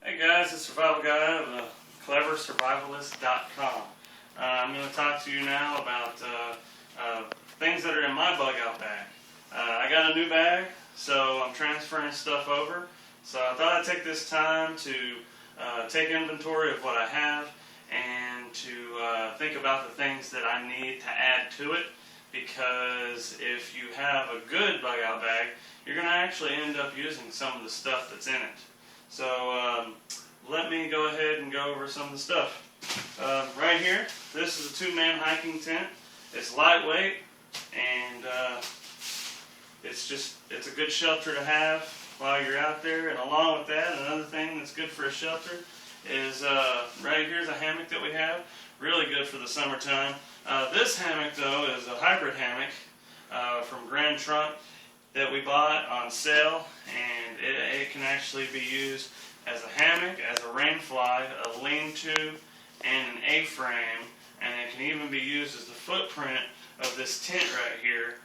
Hey guys, it's Survival Guy of CleverSurvivalist.com. I'm going to talk to you now about things that are in my bug out bag. I got a new bag, so I'm transferring stuff over. So I thought I'd take this time to take inventory of what I have and to think about the things that I need to add to it. Because if you have a good bug out bag, you're going to actually end up using some of the stuff that's in it. So let me go ahead and go over some of the stuff. Right here, this is a two-man hiking tent. It's lightweight and it's a good shelter to have while you're out there. And along with that, another thing that's good for a shelter is right here's a hammock that we have. Really good for the summertime. This hammock though is a hybrid hammock from Grand Trunk that we bought on sale, and it can actually be used as a hammock, as a rain fly, a lean-to, and an A-frame, and it can even be used as the footprint of this tent right here.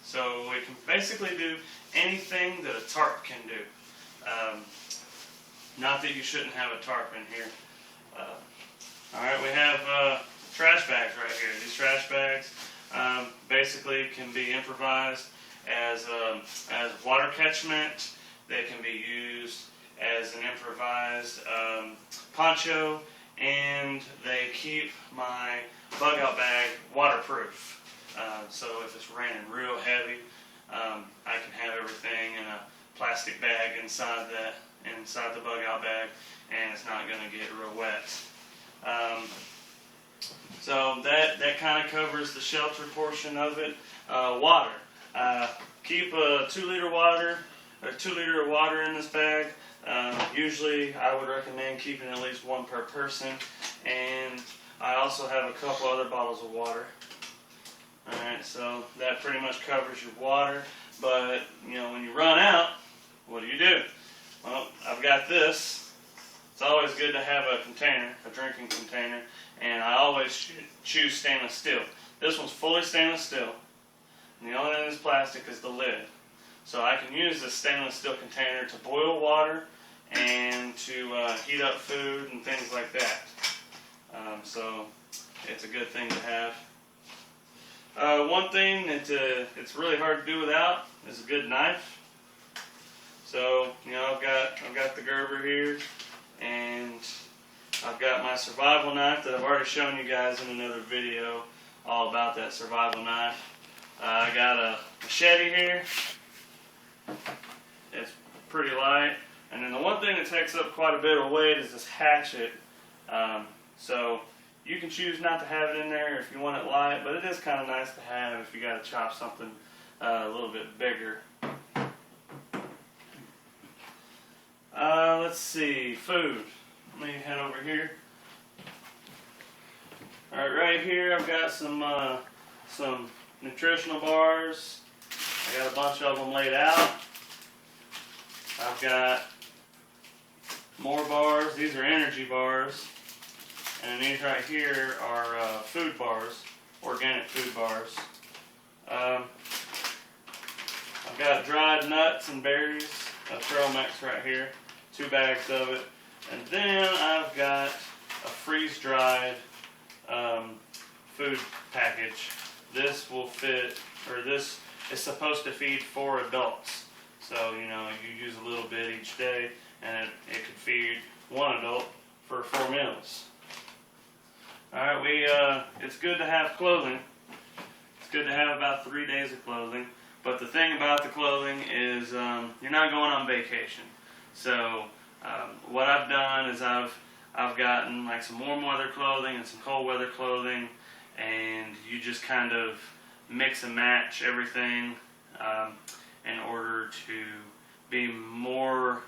So we can basically do anything that a tarp can do. Not that you shouldn't have a tarp in here. Alright, we have trash bags right here. These trash bags basically can be improvised as water catchment. They can be used as an improvised poncho, and they keep my bug out bag waterproof. So if it's raining real heavy, I can have everything in a plastic bag inside the bug out bag, and it's not going to get real wet. So that kind of covers the shelter portion of it. Water. Keep a 2-liter water, or 2 liter of water in this bag. Usually I would recommend keeping at least one per person, and I also have a couple other bottles of water. Alright, so that pretty much covers your water, but you know, when you run out, what do? Well, I've got this. It's always good to have a container, a drinking container, and I always choose stainless steel. This one's fully stainless steel, and the only thing that's plastic is the lid. So I can use this stainless steel container to boil water and to heat up food and things like that. So it's a good thing to have. One thing that it's really hard to do without is a good knife. So you know, I've got the Gerber here, and I've got my survival knife that I've already shown you guys in another video all about that survival knife. I got a machete here. It's pretty light. And then the one thing that takes up quite a bit of weight is this hatchet. So you can choose not to have it in there if you want it light, but it is kind of nice to have if you got to chop something a little bit bigger. Let's see, food. Let me head over here. Alright, right here I've got some nutritional bars. I got a bunch of them laid out. I've got more bars. These are energy bars. And these right here are food bars, organic food bars. I've got dried nuts and berries, a trail mix right here, 2 bags of it. And then I've got a freeze-dried food package. This will fit, or this is supposed to feed 4 adults. So, you know, you use a little bit each day, and it could feed 1 adult for 4 meals. Alright, it's good to have clothing. It's good to have about 3 days of clothing. But the thing about the clothing is you're not going on vacation. So what I've done is I've gotten like some warm weather clothing and some cold weather clothing, and you just kind of mix and match everything in order to be more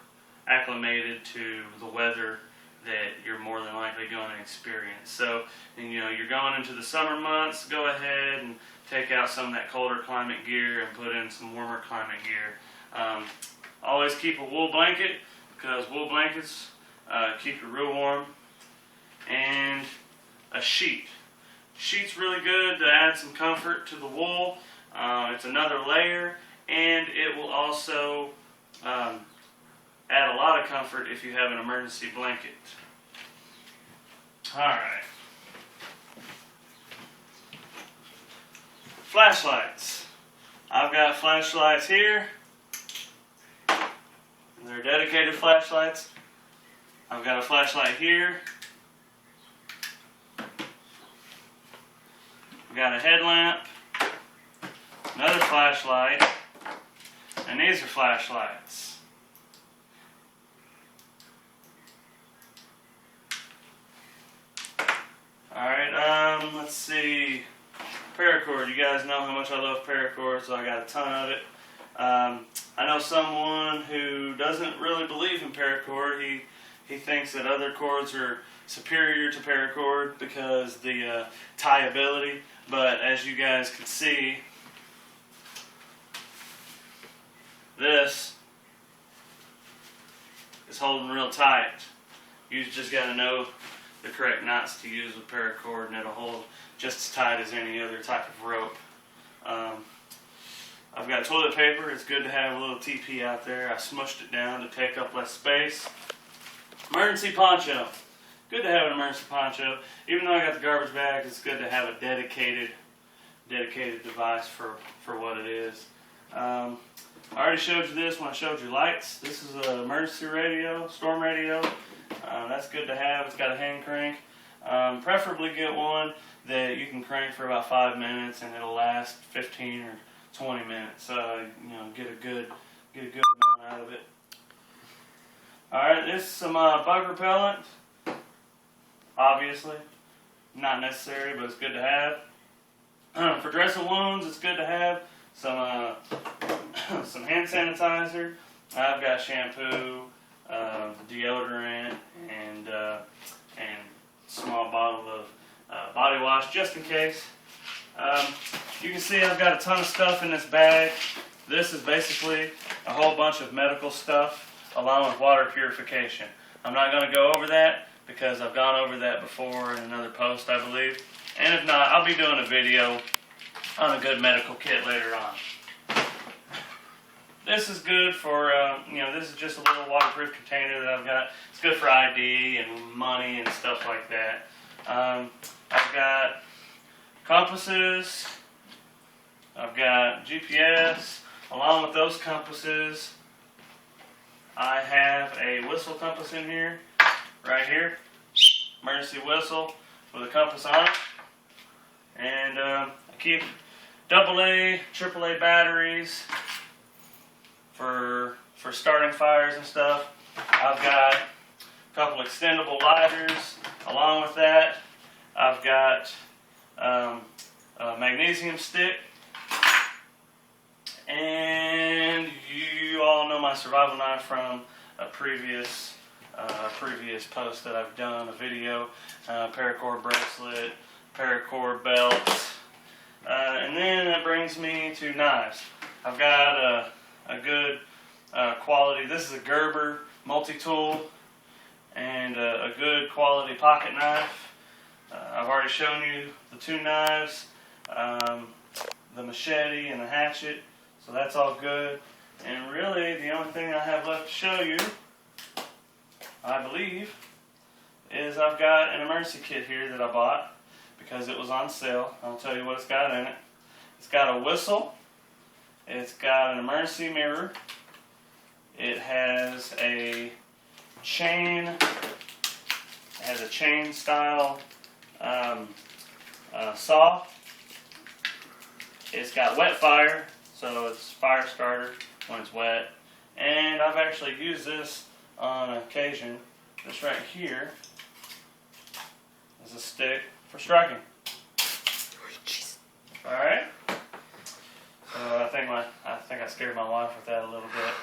acclimated to the weather that you're more than likely going to experience. So, and, you know, you're going into the summer months, go ahead and take out some of that colder climate gear and put in some warmer climate gear. Always keep a wool blanket, because wool blankets keep you real warm. And a sheet. Sheet's really good to add some comfort to the wool. It's another layer, and it will also add a lot of comfort if you have an emergency blanket. Alright. Flashlights. I've got flashlights here. They're dedicated flashlights. I've got a flashlight here. I've got a headlamp. Another flashlight. And these are flashlights. Alright, let's see. Paracord. You guys know how much I love paracord, so I got a ton of it. I know someone who doesn't really believe in paracord. He thinks that other cords are superior to paracord because the tieability. But as you guys can see, this is holding real tight. You just got to know the correct knots to use with paracord, and it'll hold just as tight as any other type of rope. I've got toilet paper. It's good to have a little TP out there. I smushed it down to take up less space. Emergency poncho. Good to have an emergency poncho. Even though I got the garbage bag, it's good to have a dedicated device for what it is. I already showed you this when I showed you lights. This is an emergency radio, storm radio. That's good to have. It's got a hand crank. Preferably get one that you can crank for about 5 minutes and it'll last 15 or 20 minutes. Get a good amount out of it. Alright, this is some bug repellent. Obviously, not necessary, but it's good to have. For dressing wounds, it's good to have some some hand sanitizer. I've got shampoo, deodorant, and small bottle of body wash just in case. You can see I've got a ton of stuff in this bag. This is basically a whole bunch of medical stuff along with water purification. I'm not going to go over that because I've gone over that before in another post, I believe. And if not, I'll be doing a video on a good medical kit later on. This is good for, this is just a little waterproof container that I've got. It's good for ID and money and stuff like that. I've got compasses. I've got GPS. Along with those compasses, I have a whistle compass in here, right here. Emergency whistle with a compass on it. And I keep AA, AAA batteries for starting fires and stuff. I've got a couple extendable lighters. Along with that, I've got a magnesium stick. And you all know my survival knife from a previous post that I've done, a video, paracord bracelet, paracord belt. And then that brings me to knives. I've got a good quality, this is a Gerber multi-tool, and a good quality pocket knife. I've already shown you the two knives, the machete and the hatchet, so that's all good. And really the only thing I have left to show you, I believe, is I've got an emergency kit here that I bought because it was on sale. I'll tell you what it's got in it. It's got a whistle. It's got an emergency mirror. It has a chain. It has a chain style saw. It's got wet fire, so it's fire starter when it's wet. And I've actually used this on occasion. This right here is a stick for striking. All right. So I think I scared my wife with that a little bit.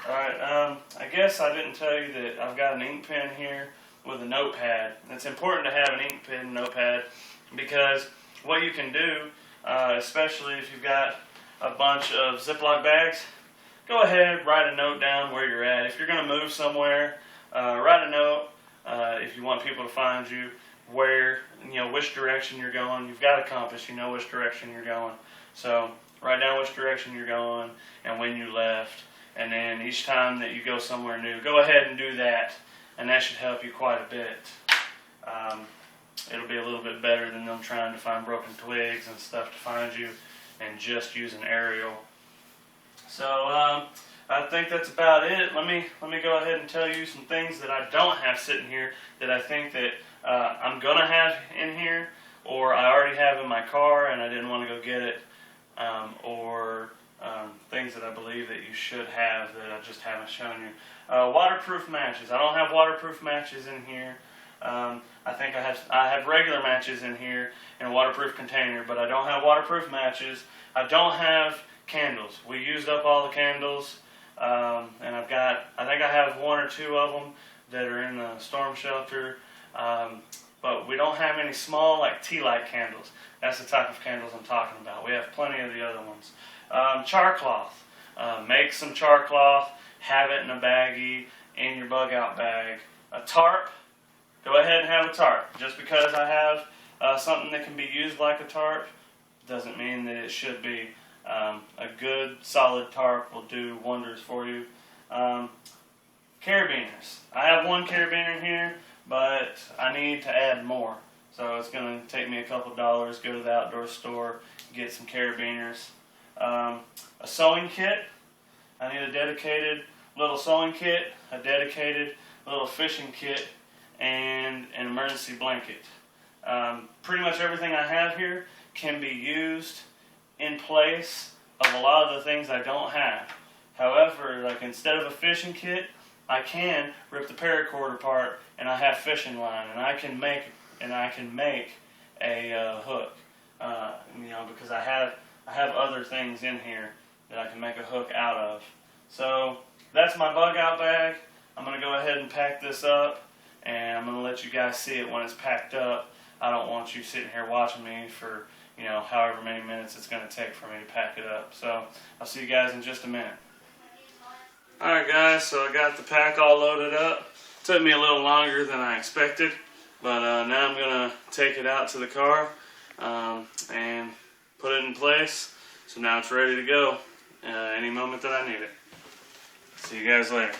All right. I guess I didn't tell you that I've got an ink pen here with a notepad. It's important to have an ink pen and notepad because what you can do, especially if you've got a bunch of Ziploc bags, go ahead, write a note down where you're at. If you're going to move somewhere, write a note. If you want people to find you, where, which direction you're going. You've got a compass, you know which direction you're going. So write down which direction you're going and when you left. And then each time that you go somewhere new, go ahead and do that, and that should help you quite a bit. It'll be a little bit better than them trying to find broken twigs and stuff to find you and just use an aerial. So I think that's about it. Let me go ahead and tell you some things that I don't have sitting here that I think that I'm gonna have in here, or I already have in my car and I didn't want to go get it, or things that I believe that you should have that I just haven't shown you. Waterproof matches. I don't have waterproof matches in here. I think I have regular matches in here in a waterproof container, but I don't have waterproof matches. I don't have candles. We used up all the candles, and I think I have 1 or 2 of them that are in the storm shelter, but we don't have any small like tea light candles. That's the type of candles I'm talking about. We have plenty of the other ones. Char cloth. Make some char cloth, have it in a baggie, in your bug out bag. A tarp. Go ahead and have a tarp. Just because I have something that can be used like a tarp doesn't mean that it should be. A good solid tarp will do wonders for you. Carabiners. I have 1 carabiner here, but I need to add more. So it's going to take me a couple dollars. Go to the outdoor store, get some carabiners. A sewing kit. I need a dedicated little sewing kit, a dedicated little fishing kit, and an emergency blanket. Pretty much everything I have here can be used in place of a lot of the things I don't have. However, like instead of a fishing kit, I can rip the paracord apart, and I have fishing line, and I can make a hook. Because I have other things in here that I can make a hook out of. So that's my bug out bag. I'm going to go ahead and pack this up, and I'm going to let you guys see it when it's packed up. I don't want you sitting here watching me for however many minutes it's going to take for me to pack it up. So I'll see you guys in just a minute. Alright guys, so I got the pack all loaded up. Took me a little longer than I expected, but now I'm going to take it out to the car and put it in place. So now it's ready to go any moment that I need it. See you guys later.